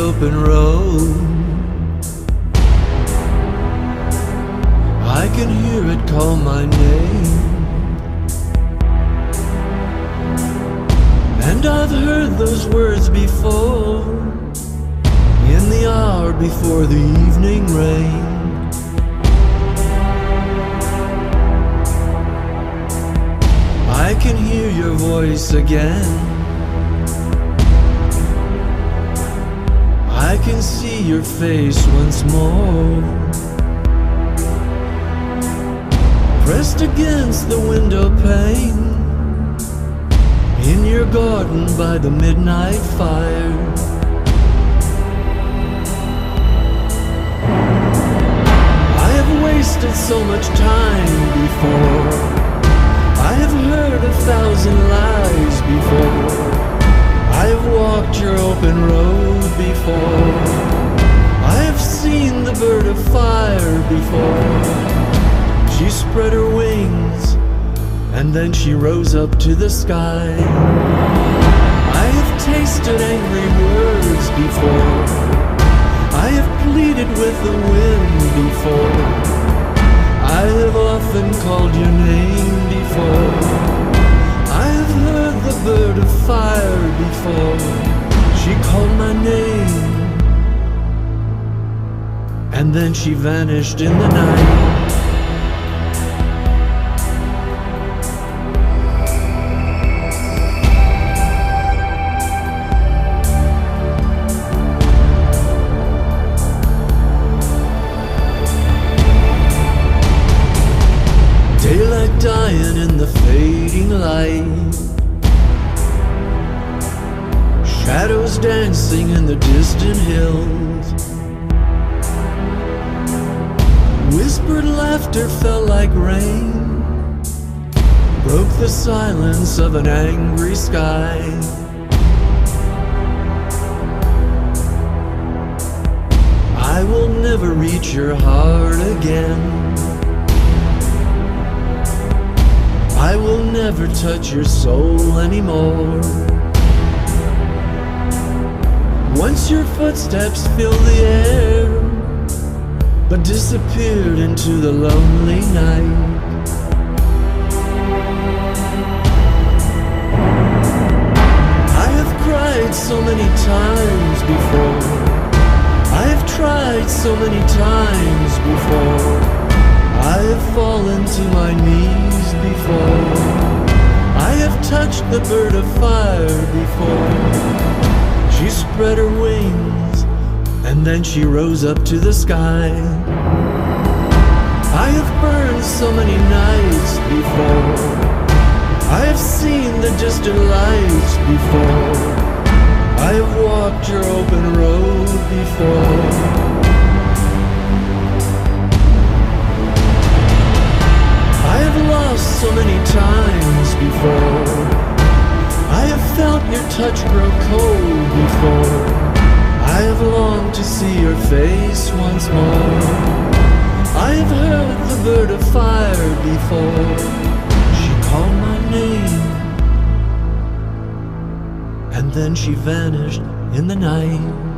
open road. I can hear it call my name, and I've heard those words before, in the hour before the evening rain. I can hear your voice again. I can see your face once more, pressed against the window pane, in your garden by the midnight fire. I have wasted so much time before. I have heard 1,000 lies before. I have walked your open road before. I have seen the bird of fire before. She spread her wings, and then she rose up to the sky. I have tasted angry words before. I have pleaded with the wind before. I have often called your name before. I have heard the bird of fire before. She called my name, and then she vanished in the night. Daylight dying in the fading light, shadows dancing in the distant hills. Whispered laughter fell like rain, broke the silence of an angry sky. I will never reach your heart again. I will never touch your soul anymore. Once your footsteps filled the air, but disappeared into the lonely night. I have cried so many times before. I have tried so many times before. I have fallen to my knees before. I have touched the bird of fire before. She spread her wings, and then she rose up to the sky. I have burned so many nights before. I have seen the distant lights before. I have walked your open road before. I have lost so many times before. I have felt your touch grow cold before. I have longed to see your face once more. I have heard the bird of fire before. She called my name, and then she vanished in the night.